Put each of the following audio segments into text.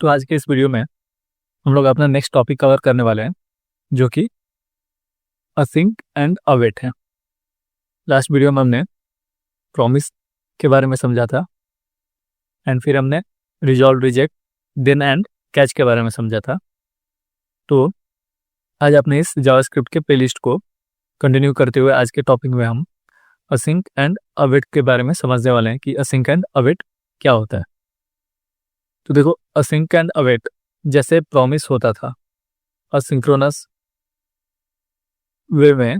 तो आज के इस वीडियो में हम लोग अपना नेक्स्ट टॉपिक कवर करने वाले हैं जो कि असिंक एंड अवेट है। लास्ट वीडियो में हमने प्रॉमिस के बारे में समझा था एंड फिर हमने resolve, reject, then and catch के बारे में समझा था। तो आज अपने इस जावास्क्रिप्ट के प्लेलिस्ट को कंटिन्यू करते हुए आज के टॉपिक में हम असिंक एंड अवेट के बारे में समझने वाले हैं कि असिंक एंड अवेट क्या होता है। तो देखो, असिंक एंड अवेट जैसे प्रॉमिस होता था असिंक्रोनस वे में,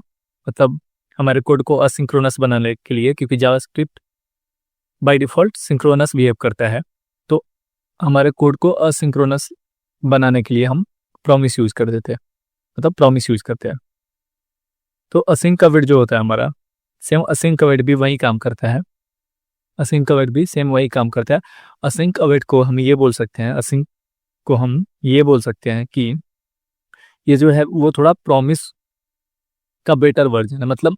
मतलब हमारे कोड को असिंक्रोनस बनाने के लिए, क्योंकि JavaScript by default synchronous behave करता है, तो हमारे कोड को असिंक्रोनस बनाने के लिए हम प्रॉमिस यूज़ कर देते हैं, मतलब प्रॉमिस यूज़ करते हैं। तो असिंक अवेट जो होता है हमारा, सेम असिंक अवेट भी वही काम करता है। असिंक अवेट भी सेम वही काम करता है। असिंक अवेट को हम ये बोल सकते हैं, असिंक को हम ये बोल सकते हैं कि ये जो है वो थोड़ा प्रॉमिस का बेटर वर्जन है। मतलब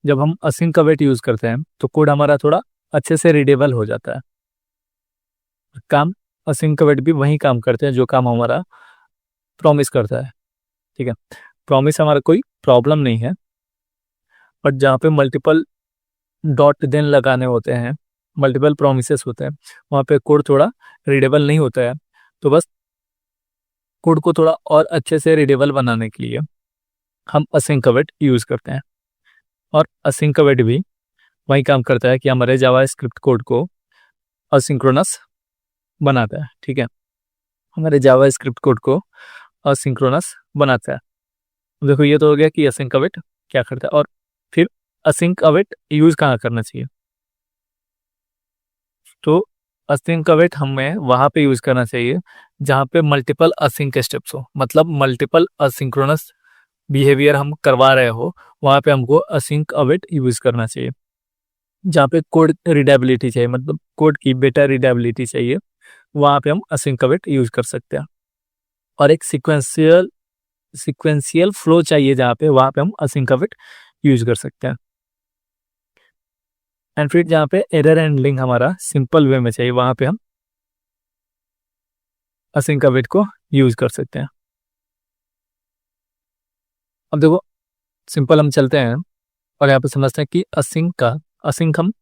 जब हम असिंक अवेट यूज़ करते हैं तो कोड हमारा थोड़ा अच्छे से रीडेबल हो जाता है। काम असिंक अवेट भी वही काम करते हैं जो काम हमारा प्रॉमिस करता है। ठीक है, प्रॉमिस हमारा कोई प्रॉब्लम नहीं है, बट जहाँ पे मल्टीपल डॉट देन लगाने होते हैं, मल्टीपल प्रोमिसेस होते हैं, वहाँ पे कोड थोड़ा रीडेबल नहीं होता है। तो बस कोड को थोड़ा और अच्छे से रीडेबल बनाने के लिए हम असिंक अवेट यूज़ करते हैं। और असिंक अवेट भी वही काम करता है कि हमारे जावास्क्रिप्ट कोड को असिंक्रोनस बनाता है। ठीक है, हमारे जावास्क्रिप्ट कोड को असिंक्रोनस बनाता है। देखो, ये तो हो गया कि असिंक अवेट क्या करता है। और फिर असिंक अवेट यूज़ कहाँ करना चाहिए? तो असिंक अवेट हमें वहाँ पे यूज़ करना चाहिए जहाँ पे मल्टीपल असिंक स्टेप्स हो, मतलब मल्टीपल असिंक्रोनस बिहेवियर हम करवा रहे हो, वहाँ पे हमको असिंक अवेट यूज़ करना चाहिए। जहाँ पे कोड रीडेबिलिटी चाहिए, मतलब कोड की बेटर रीडेबिलिटी चाहिए, वहाँ पे हम असिंक अवेट यूज़ कर सकते हैं। और एक सिक्वेंशियल फ्लो चाहिए जहाँ पे, वहाँ पे हम असिंक अवेट यूज़ कर सकते हैं। एंड फिर जहाँ पे एरर हैंडलिंग हमारा सिंपल वे में चाहिए, वहाँ पे हम असिंक अवेट को यूज़ कर सकते हैं। अब देखो, सिंपल हम चलते हैं और यहाँ पे समझते हैं कि असिंक हम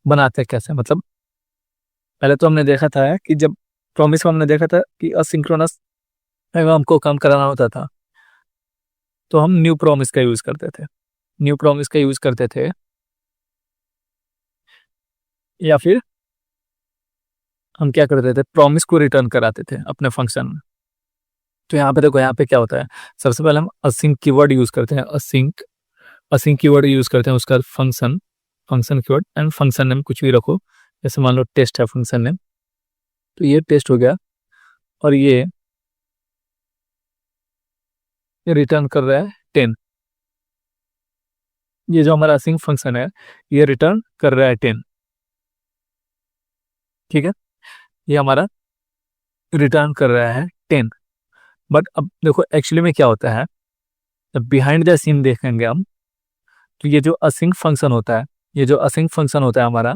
बनाते हैं कैसे। मतलब पहले तो हमने देखा था कि जब प्रॉमिस को हमने देखा था कि असिंक्रोनस हमको काम कराना होता था, तो हम न्यू प्रॉमिस का यूज़ करते थे। न्यू प्रॉमिस का यूज़ करते थे, या फिर हम क्या करते थे, प्रॉमिस को रिटर्न कराते थे अपने फंक्शन में। तो यहाँ पे देखो, यहाँ पे क्या होता है, सबसे पहले हम असिंक कीवर्ड यूज़ करते हैं। असिंक कीवर्ड यूज़ करते हैं, उसका function keyword and function name कुछ भी रखो। जैसे मान लो टेस्ट है फंक्शन नेम, तो ये टेस्ट हो गया, और ये रिटर्न कर रहा है 10। ये जो हमारा असिंक फंक्शन है, ये रिटर्न कर रहा है 10। ठीक है, ये हमारा रिटर्न कर रहा है 10। बट अब देखो एक्चुअली में क्या होता है, जब बिहाइंड द सीन देखेंगे हम, तो ये जो असिंक फंक्शन होता है, ये जो असिंक फंक्शन होता है हमारा,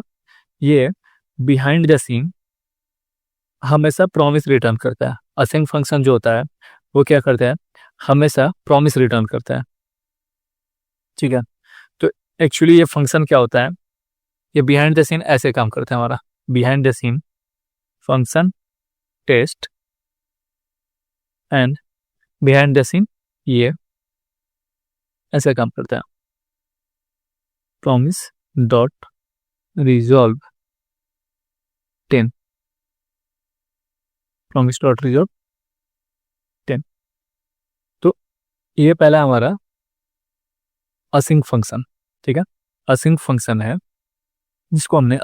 ये बिहाइंड द सीन हमेशा प्रॉमिस रिटर्न करता है। असिंक फंक्शन जो होता है वो क्या करता है, हमेशा प्रॉमिस रिटर्न करता है। ठीक है, तो एक्चुअली ये फंक्शन क्या होता है, ये बिहाइंड द सीन ऐसे काम करता है हमारा। Behind the scene function test and behind the scene ये ऐसे काम करता है। Promise dot resolve 10, promise dot resolve 10। तो ये पहला हमारा असिंक फंक्शन, ठीक है, असिंक फंक्शन है जिसको हमने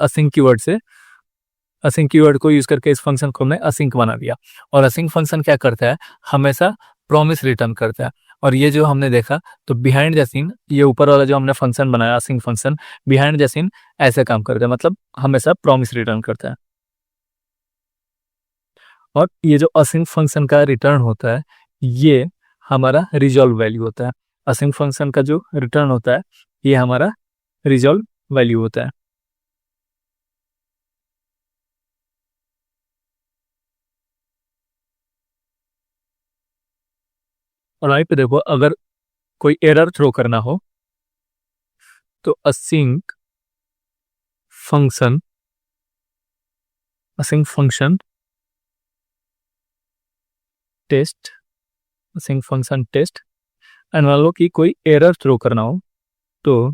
असिंक कीवर्ड को यूज करके इस फंक्शन को हमने असिंक बना दिया। और असिंक फंक्शन क्या करता है, हमेशा प्रॉमिस रिटर्न करता है। और ये जो हमने देखा, तो बिहाइंड द सीन, ये ऊपर वाला जो हमने फंक्शन बनाया async function, behind the scene ऐसे काम करता है, मतलब हमेशा प्रॉमिस रिटर्न करता है। और ये जो असिंक फंक्शन का रिटर्न होता है, ये हमारा रिजॉल्व वैल्यू होता है। असिंक फंक्शन का जो रिटर्न होता है, ये हमारा रिजॉल्व वैल्यू होता है। और वहीं पे देखो, अगर कोई एरर थ्रो करना हो तो async function test, async function test, and मान लो कि कोई एरर थ्रो करना हो तो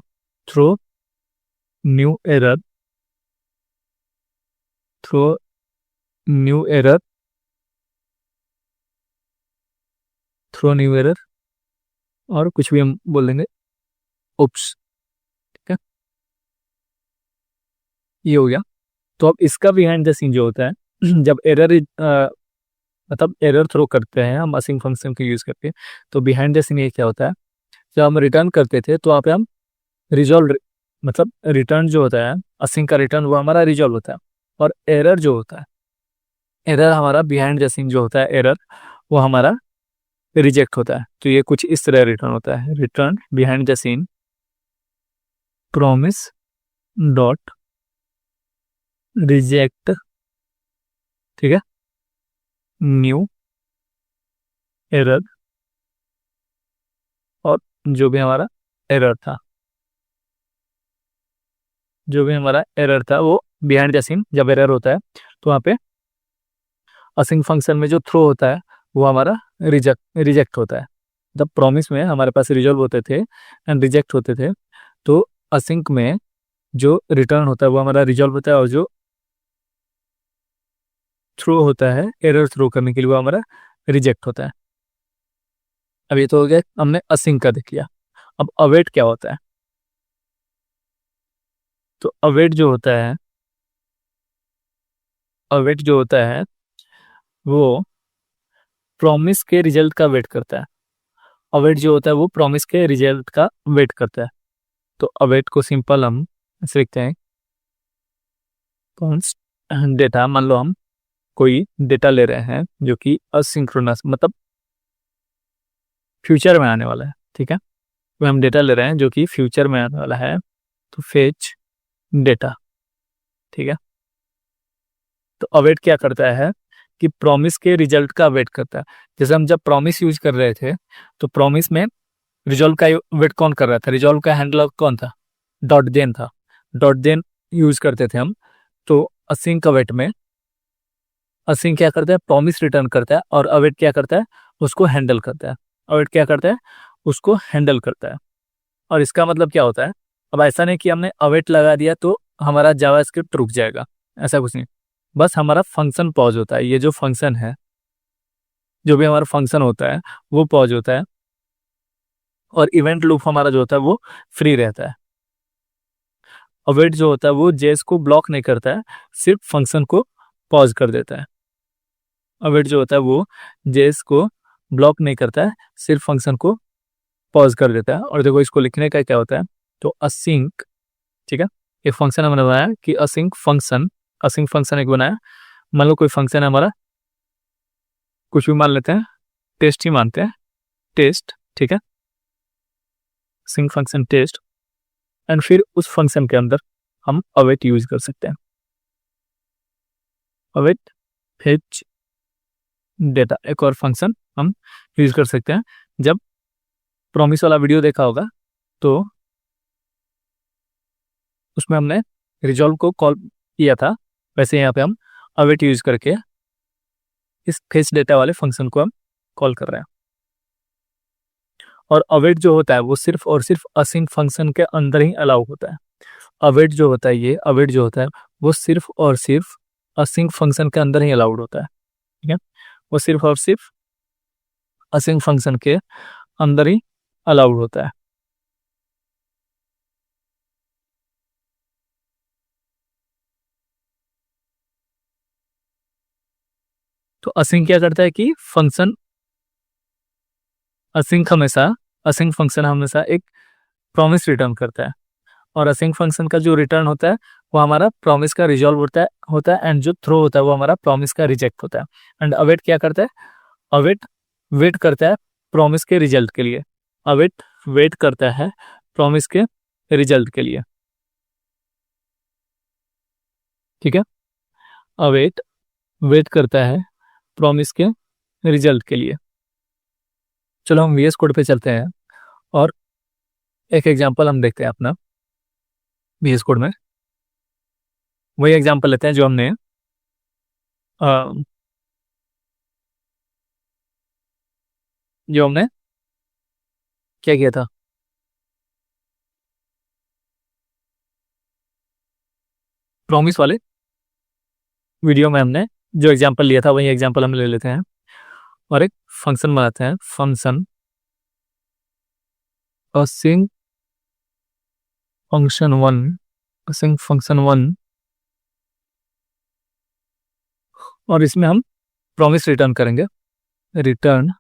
throw new error, throw new error, throw new error, और कुछ भी हम बोल देंगे उप्स। ठीक है, ये हो गया। तो अब इसका बिहाइंड द सीन जो होता है जब एरर मतलब एरर थ्रो करते हैं हम असिंक फंक्शन को यूज करके, तो बिहाइंड द सीन ये क्या होता है, जब हम रिटर्न करते थे तो वहाँ पे हम रिजॉल्व, मतलब रिटर्न जो होता है असिंक का रिटर्न, वो हमारा रिजॉल्व होता है। और एरर जो होता है, एरर हमारा बिहाइंड द सीन जो होता है एरर, वो हमारा रिजेक्ट होता है। तो ये कुछ इस तरह रिटर्न होता है, return behind the scene promise dot reject, ठीक है, न्यू एरर, और जो भी हमारा एरर था, जो भी हमारा एरर था वो बिहाइंड द सीन जब एरर होता है तो वहाँ पे असिंक फंक्शन में जो थ्रो होता है वो हमारा रिजेक्ट होता है। जब प्रॉमिस में हमारे पास रिजॉल्व होते थे एंड रिजेक्ट होते थे, तो असिंक में जो रिटर्न होता है वो हमारा रिजॉल्व होता है, और जो थ्रो होता है एरर थ्रो करने के लिए वो हमारा रिजेक्ट होता है। अब ये तो हो गया, हमने असिंक का देख लिया। अब अवेट क्या होता है, तो अवेट जो होता है, अवेट जो होता है वो प्रॉमिस के रिजल्ट का वेट करता है। अवेट जो होता है वो प्रॉमिस के रिजल्ट का वेट करता है। तो अवेट को सिंपल हम ऐसे लिखते हैं, कॉन्स्ट डेटा, मान लो हम कोई डेटा ले रहे हैं जो कि असिंक्रोनस, मतलब फ्यूचर में आने वाला है। ठीक है, तो हम डेटा ले रहे हैं जो कि फ्यूचर में आने वाला है, तो फेच डेटा। ठीक है, तो अवेट क्या करता है कि प्रॉमिस के रिजल्ट का वेट करता है। जैसे हम जब प्रॉमिस यूज कर रहे थे तो प्रॉमिस में रिजॉल्व का वेट कौन कर रहा था, रिजॉल्व का हैंडलर कौन था, डॉट देन था। डॉट देन यूज करते थे हम। तो असिंक का वेट में असिंक क्या करता है, प्रॉमिस रिटर्न करता है, और अवेट क्या करता है, उसको हैंडल करता है। अवेट क्या करता है, उसको हैंडल करता है। और इसका मतलब क्या होता है, अब ऐसा नहीं कि हमने अवेट लगा दिया तो हमारा जावास्क्रिप्ट रुक जाएगा, ऐसा कुछ नहीं। बस हमारा फंक्शन पॉज होता है। ये जो फंक्शन है, जो भी हमारा फंक्शन होता है वो पॉज होता है, और इवेंट लूप हमारा जो होता है वो फ्री रहता है। अवेट जो होता है वो जेस को ब्लॉक नहीं करता है, सिर्फ फंक्शन को पॉज कर देता है। अवेट जो होता है वो जेस को ब्लॉक नहीं करता है, सिर्फ फंक्शन को पॉज कर देता है। और देखो इसको लिखने का क्या होता है, तो असिंक, ठीक है, एक फंक्शन हमने बनाया कि असिंक फंक्शन, असिंक फंक्शन एक बनाया। मान लो कोई फंक्शन है हमारा, कुछ भी मान लेते हैं, टेस्ट ही मानते हैं, टेस्ट। ठीक है, सिंक फंक्शन टेस्ट, एंड फिर उस फंक्शन के अंदर हम अवेट यूज कर सकते हैं। अवेट फेच डेटा एक और फंक्शन हम यूज कर सकते हैं। जब प्रॉमिस वाला वीडियो देखा होगा तो उसमें हमने रिजॉल्व को कॉल किया था, वैसे यहाँ पे हम अवेट यूज करके इस फेच डेटा वाले फंक्शन को हम कॉल कर रहे हैं। और अवेट जो होता है वो सिर्फ और सिर्फ असिंक फंक्शन के अंदर ही अलाउ होता है। अवेट जो होता है, ये अवेट जो होता है वो सिर्फ और सिर्फ असिंक फंक्शन के अंदर ही अलाउड होता है। ठीक है, वो सिर्फ और सिर्फ असिंक फंक्शन के अंदर ही अलाउड होता है। तो असिंक क्या करता है कि फंक्शन, असिंक हमेशा, असिंक फंक्शन हमेशा एक प्रॉमिस रिटर्न करता है, और असिंक फंक्शन का जो रिटर्न होता है वो हमारा प्रॉमिस का रिजॉल्व होता है एंड जो थ्रो होता है वो हमारा प्रॉमिस का रिजेक्ट होता है। एंड अवेट क्या करता है, अवेट वेट करता है प्रॉमिस के रिजल्ट के लिए। अवेट वेट करता है प्रॉमिस के रिजल्ट के लिए। ठीक है, अवेट वेट करता है प्रॉमिस के रिजल्ट के लिए। चलो हम VS कोड पे चलते हैं और एक एग्जांपल हम देखते हैं अपना VS कोड में। वही एग्जांपल लेते हैं जो हमने क्या किया था, प्रॉमिस वाले वीडियो में हमने जो एग्जांपल लिया था वही एग्जांपल हम ले लेते हैं और एक फंक्शन बनाते हैं, function async function one, async function one, और इसमें हम प्रॉमिस रिटर्न करेंगे, return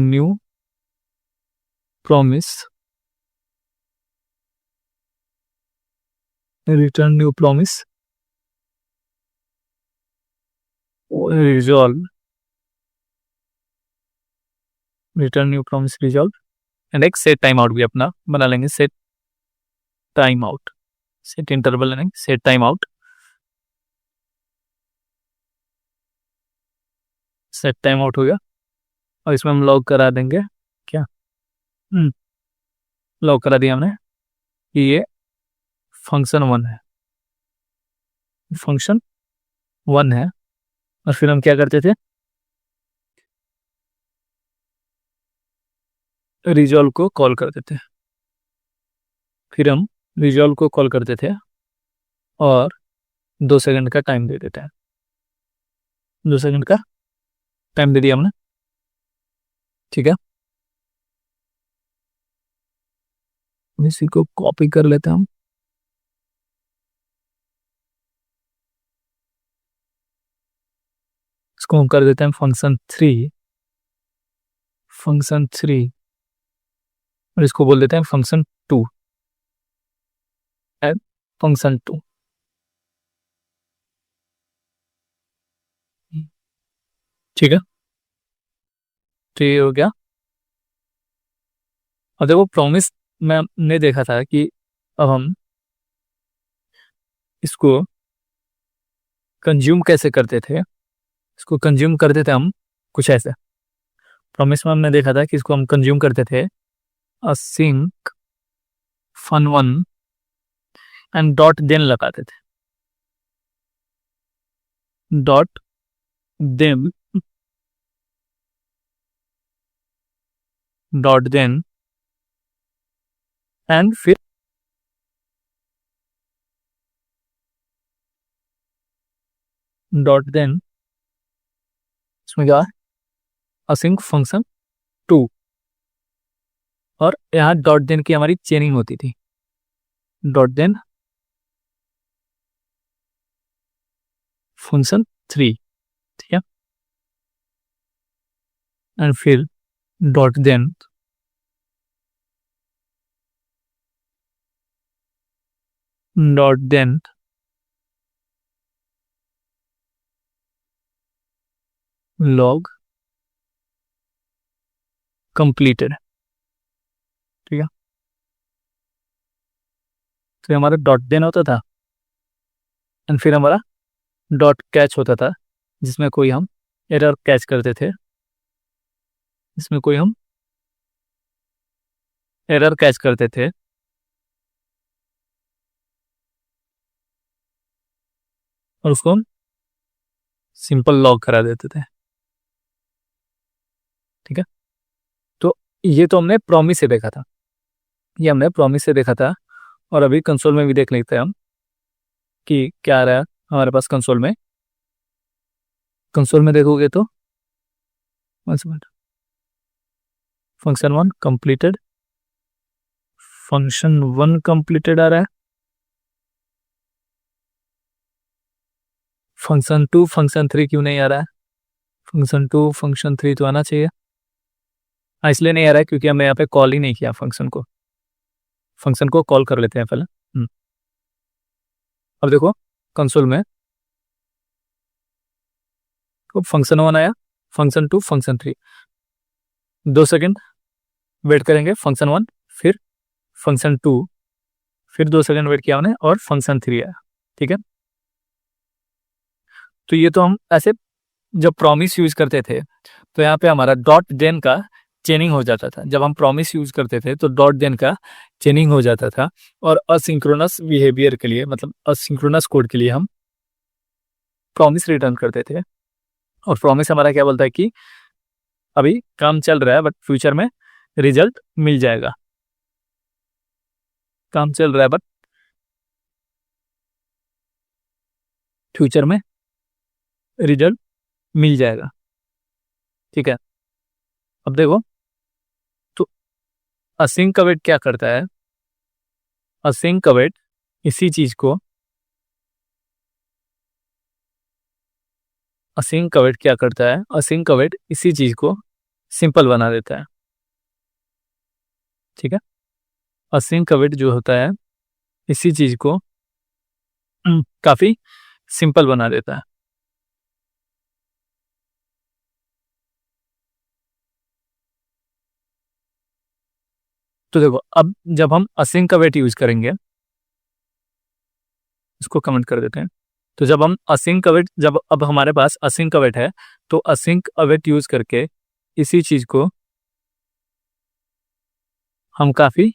new promise, return new promise resolve, return new promise resolve, and एक सेट टाइम आउट भी अपना बना लेंगे, set time out, set interval लेंगे, set time out, set time out हो गया। और इसमें हम लॉग करा देंगे क्या, लॉग करा दिया हमने कि ये फंक्शन वन है, फंक्शन वन है। और फिर हम क्या करते थे, रिजॉल्व को कॉल करते थे, फिर हम रिजॉल्व को कॉल करते थे और 2 सेकंड का टाइम दे देते हैं, 2 सेकंड का टाइम दे दिया हमने, ठीक है। इसी को कॉपी कर लेते हैं हम, इसको हम कर देते हैं फंक्शन थ्री, और इसको बोल देते हैं फंक्शन टू, फंक्शन टू, ठीक है। तो ये हो गया। और देखो प्रॉमिस में हमने देखा था कि अब हम इसको कंज्यूम कैसे करते थे, इसको कंज्यूम करते थे हम कुछ ऐसे, प्रॉमिस में हमने देखा था कि इसको हम कंज्यूम करते थे async fun one and dot then लगाते थे, dot then, dot then and फिर डॉट देन, इसमें क्या है असिंक फंक्शन टू, और यहाँ डॉट देन की हमारी चेनिंग होती थी, डॉट देन फंक्शन थ्री, ठीक है, एंड फिर डॉट देन लॉग कंप्लीटेड, ठीक है। तो हमारा डॉट देन होता था एंड फिर हमारा डॉट कैच होता था, जिसमें कोई हम एरर कैच करते थे, जिसमें कोई हम एरर कैच करते थे, और उसको हम सिंपल लॉग करा देते थे, ठीक है। तो ये तो हमने प्रॉमिस से देखा था, ये हमने प्रॉमिस से देखा था। और अभी कंसोल में भी देख लेते हैं हम कि क्या आ रहा है हमारे पास कंसोल में। कंसोल में देखोगे तो function one completed, function one completed आ रहा है, फंक्शन टू फंक्शन थ्री क्यों नहीं आ रहा है, फंक्शन टू फंक्शन थ्री तो आना चाहिए। इसलिए नहीं आ रहा है क्योंकि हमने यहाँ पे कॉल ही नहीं किया फंक्शन को, फंक्शन को कॉल कर लेते हैं पहले। अब देखो कंसोल में फंक्शन वन आया, function two function three, 2 second wait करेंगे फंक्शन वन, फिर फंक्शन टू, फिर 2 सेकंड वेट किया हमने और फंक्शन थ्री आया, ठीक है। तो ये तो हम ऐसे जब प्रॉमिस यूज करते थे तो यहाँ पे हमारा डॉट देन का चेनिंग हो जाता था। जब हम प्रॉमिस यूज करते थे तो डॉट देन का चेनिंग हो जाता था, और असिंक्रोनस बिहेवियर के लिए, मतलब असिंक्रोनस कोड के लिए हम प्रॉमिस रिटर्न करते थे। और प्रॉमिस हमारा क्या बोलता है कि अभी काम चल रहा है बट फ्यूचर में रिजल्ट मिल जाएगा। काम चल रहा है बट फ्यूचर में रिजल्ट मिल जाएगा। ठीक है, अब देखो तो असिंक अवेट क्या करता है। असिंक अवेट इसी चीज को असिंक अवेट क्या करता है, असिंक अवेट इसी चीज को सिंपल बना देता है। ठीक है, असिंक अवेट जो होता है इसी चीज को काफी सिंपल बना देता है। तो देखो अब जब हम असिंक अवेट यूज करेंगे, इसको कमेंट कर देते हैं। तो जब हम असिंक अवेट, जब अब हमारे पास असिंक अवेट है, तो असिंक अवेट यूज करके इसी चीज को हम काफी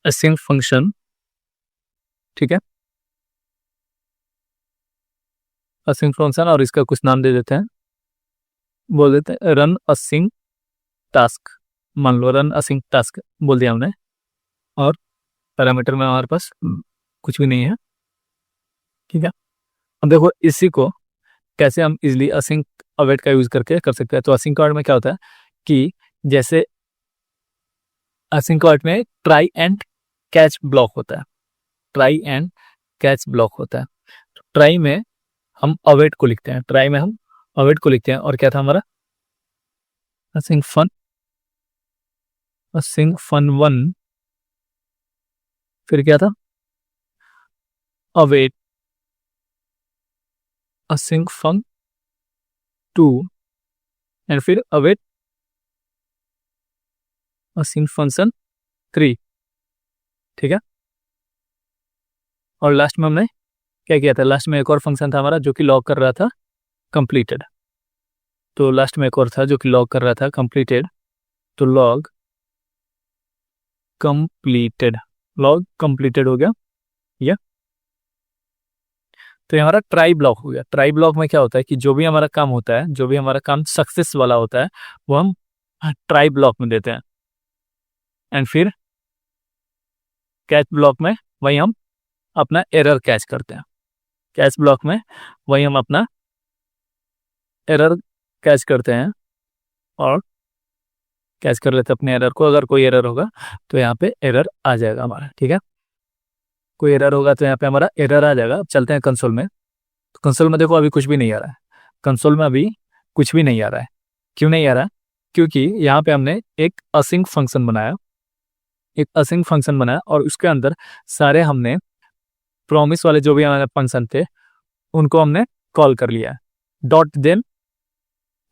असिंक फंक्शन, ठीक है, असिंक फंक्शन, और इसका कुछ नाम दे देते हैं, बोल देते हैं रन असिंक टास्क। मान लो रन असिंक टास्क बोल दिया हमने, और पैरामीटर में हमारे पास कुछ भी नहीं है। ठीक है, अब देखो इसी को कैसे हम इजिली असिंक अवेट का यूज करके कर सकते हैं। तो असिंक अवेट में क्या होता है कि जैसे असिंक अवेट में ट्राई एंड कैच ब्लॉक होता है, ट्राई एंड कैच ब्लॉक होता है। तो ट्राई में हम अवेट को लिखते हैं, ट्राई में हम अवेट को लिखते हैं, और क्या था हमारा async fun, async fun one, फिर क्या था await, async fun two, and फिर अवेट असिंक फंक्शन 3। ठीक है, और लास्ट में हमने क्या किया था, लास्ट में एक और फंक्शन था हमारा जो कि लॉग कर रहा था कंप्लीटेड। तो लास्ट में एक और था जो कि लॉग कर रहा था कंप्लीटेड, तो लॉग कंप्लीटेड, लॉग कंप्लीटेड हो गया या। तो ये हमारा ट्राई ब्लॉक हो गया। ट्राई ब्लॉक में क्या होता है कि जो भी हमारा काम होता है, जो भी हमारा काम सक्सेस वाला होता है, वो हम ट्राई ब्लॉक में देते हैं, एंड फिर कैच ब्लॉक में वही हम अपना एरर कैच करते हैं। कैच ब्लॉक में वही हम अपना एरर कैच करते हैं, और कैच कर लेते हैं अपने एरर को। अगर कोई एरर होगा तो यहाँ पे एरर आ जाएगा हमारा। ठीक है, कोई एरर होगा तो यहाँ पे हमारा एरर आ जाएगा। अब चलते हैं कंसोल में। तो कंसोल में देखो अभी कुछ भी नहीं आ रहा है, कंसोल में अभी कुछ भी नहीं आ रहा है। क्यों नहीं आ रहा है? क्योंकि यहाँ पे हमने एक असिंक फंक्शन बनाया, एक असिंक फंक्शन बनाया, और उसके अंदर सारे हमने प्रॉमिस वाले जो भी हमारे फंक्शन थे उनको हमने कॉल कर लिया। Dot then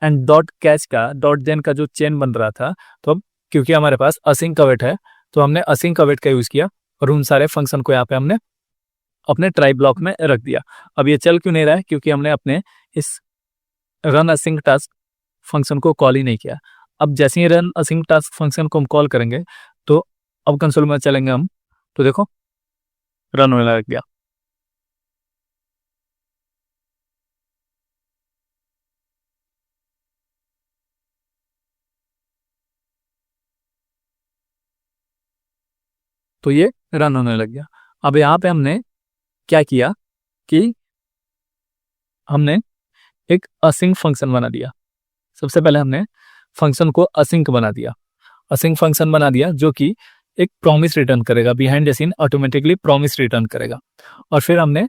and dot catch का, डॉट देन का जो चेन बन रहा था, तो अब क्योंकि हमारे पास असिंक अवेट है तो हमने असिंक अवेट का यूज किया, और उन सारे फंक्शन को यहाँ पे हमने अपने ट्राई ब्लॉक में रख दिया। अब ये चल क्यों नहीं रहा है? क्योंकि हमने अपने इस रन असिंक टास्क फंक्शन को कॉल ही नहीं किया। अब जैसे ही रन असिंक टास्क फंक्शन को हम कॉल करेंगे तो अब कंसोल में चलेंगे हम, तो देखो रन होने लग गया। तो ये रन होने लग गया। अब यहाँ पे हमने क्या किया कि हमने एक असिंक फंक्शन बना दिया। सबसे पहले हमने फंक्शन को असिंक बना दिया, असिंक फंक्शन बना दिया जो कि एक प्रॉमिस रिटर्न करेगा, behind the scene automatically promise return करेगा। और फिर हमने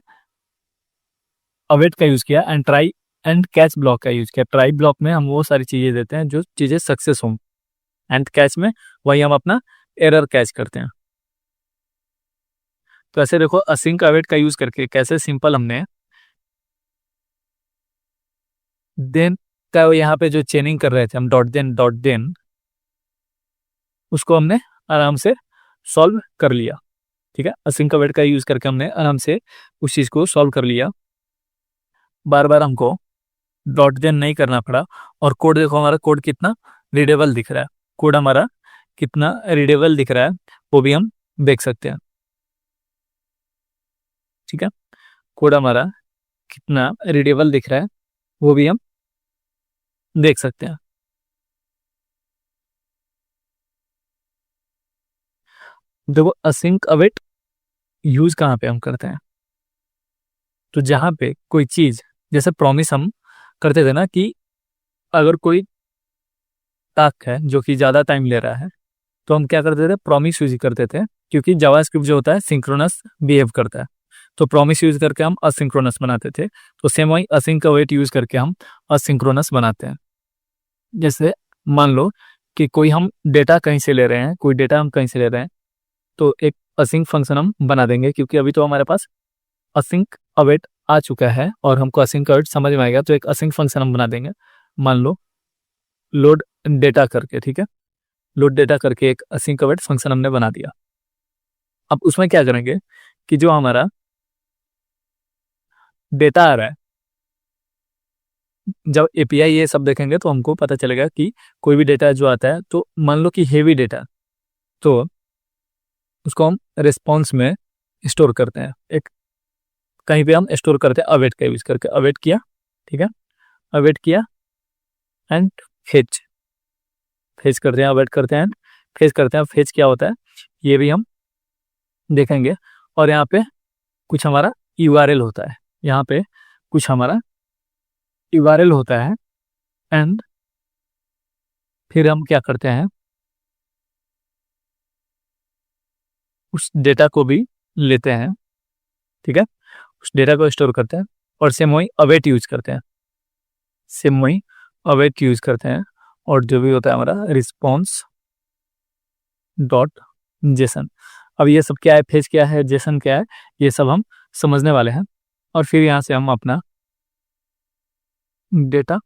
अवेट का यूज किया, and try and catch block का यूज किया। ट्राई ब्लॉक में हम वो सारी चीजें देते हैं जो चीजें सक्सेस हों, एंड कैच में वही हम अपना एरर कैच करते हैं। तो ऐसे देखो असिंक अवेट का यूज करके कैसे सिंपल हमने देन का यहाँ पे जो चेनिंग कर रहे थे हम, डॉट देन उसको हमने आराम से सॉल्व कर लिया। ठीक है, असिंक अवेट का यूज़ करके हमने आराम से उस चीज़ को सॉल्व कर लिया। बार बार हमको डॉट देन नहीं करना पड़ा। और कोड देखो, हमारा कोड कितना रीडेबल दिख रहा है, कोड हमारा कितना रीडेबल दिख रहा है वो भी हम देख सकते हैं। ठीक है, कोड हमारा कितना रीडेबल दिख रहा है वो भी हम देख सकते हैं। देखो, असिंक अवेट यूज कहाँ पे हम करते हैं, तो जहाँ पे कोई चीज, जैसे प्रॉमिस हम करते थे ना कि अगर कोई टास्क है जो कि ज़्यादा टाइम ले रहा है तो हम क्या करते थे, प्रॉमिस यूज करते थे, क्योंकि जावास्क्रिप्ट जो होता है सिंक्रोनस बिहेव करता है। तो प्रॉमिस यूज करके हम असिंक्रोनस बनाते थे। तो सेम वही असिंक अवेट यूज करके हम असिंक्रोनस बनाते हैं। जैसे मान लो कि कोई हम डेटा कहीं से ले रहे हैं, कोई डेटा हम कहीं से ले रहे हैं, तो एक असिंक फंक्शन हम बना देंगे, क्योंकि अभी तो हमारे पास असिंक अवेट आ चुका है और हमको असिंक अवेट समझ में आएगा, तो एक असिंक फंक्शन हम बना देंगे। मान लो लोड डेटा करके, ठीक है, लोड डेटा करके एक असिंक अवेट फंक्शन हमने बना दिया। अब उसमें क्या करेंगे कि जो हमारा डेटा आ रहा है, जब एपीआई ये सब देखेंगे तो हमको पता चलेगा कि कोई भी डेटा जो आता है, तो मान लो कि हेवी डेटा, तो उसको हम रिस्पॉन्स में स्टोर करते हैं। एक कहीं पे हम स्टोर करते हैं अवेट का यूज करके। अवेट किया, ठीक है, अवेट किया एंड फेच, फेच करते हैं, अवेट करते हैं, फेच करते हैं। फेच क्या होता है ये भी हम देखेंगे। और यहाँ पे कुछ हमारा यूआरएल होता है, यहाँ पे कुछ हमारा यूआरएल होता है। एंड फिर हम क्या करते हैं, उस डेटा को भी लेते हैं, ठीक है, उस डेटा को स्टोर करते हैं और सेम वही अवेट यूज करते हैं, सेम वही अवेट यूज करते हैं। और जो भी होता है हमारा रिस्पॉन्स डॉट जेसन। अब ये सब क्या है, फेज क्या है, जेसन क्या है, ये सब हम समझने वाले हैं। और फिर यहाँ से हम अपना डेटा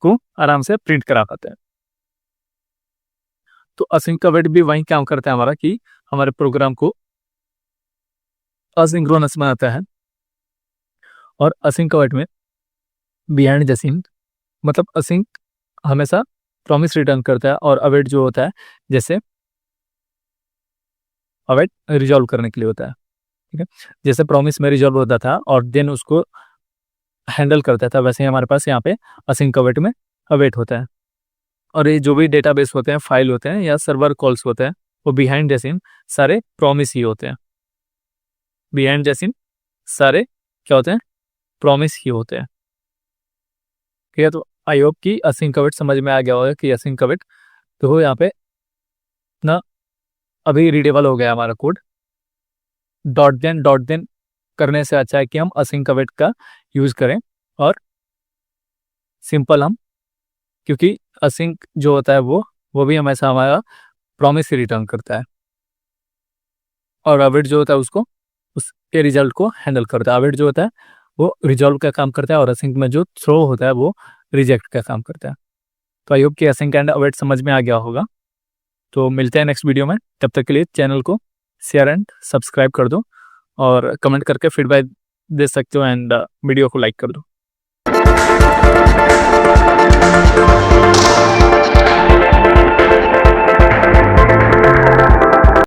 को आराम से प्रिंट करा पाते हैं। तो असिंक अवेट भी वही काम करता है हमारा, कि हमारे प्रोग्राम को असिंक्रोनस बनाता है। और असिंक अवेट में बिहाइंड द सीन, मतलब असिंक हमेशा प्रॉमिस रिटर्न करता है और अवेट जो होता है, जैसे अवेट रिजॉल्व करने के लिए होता है, ठीक है। जैसे प्रॉमिस में रिजॉल्व होता था और देन उसको हैंडल करता था, वैसे ही हमारे पास यहाँ पे असिंक अवेट में अवेट होता है। और ये जो भी डेटाबेस होते हैं, फाइल होते हैं या सर्वर कॉल्स होते हैं, वो बिहाइंड द सीन सारे प्रॉमिस ही होते हैं। बिहाइंड द सीन सारे क्या होते हैं, प्रॉमिस ही होते हैं। ठीक है, तो आई होप कि असिंक अवेट समझ में आ गया होगा कि असिंक अवेट तो यहाँ पे ना अभी रीडेबल हो गया हमारा कोड। डॉट देन करने से अच्छा है कि हम असिंक अवेट का यूज करें। और सिंपल हम, क्योंकि असिंक जो होता है वो भी हमेशा हमारा प्रॉमिस ही रिटर्न करता है, और अवेट जो होता है उसको उसके रिजल्ट को हैंडल करता है। अवेट जो होता है वो रिजॉल्व का काम करता है और असिंक में जो थ्रो होता है वो रिजेक्ट का काम करता है। तो आई होप कि असिंक एंड अवेट समझ में आ गया होगा। तो मिलते हैं नेक्स्ट वीडियो में, तब तक के लिए चैनल को शेयर एंड सब्सक्राइब कर दो और कमेंट करके फीडबैक दे सकते हो एंड वीडियो को लाइक कर दो।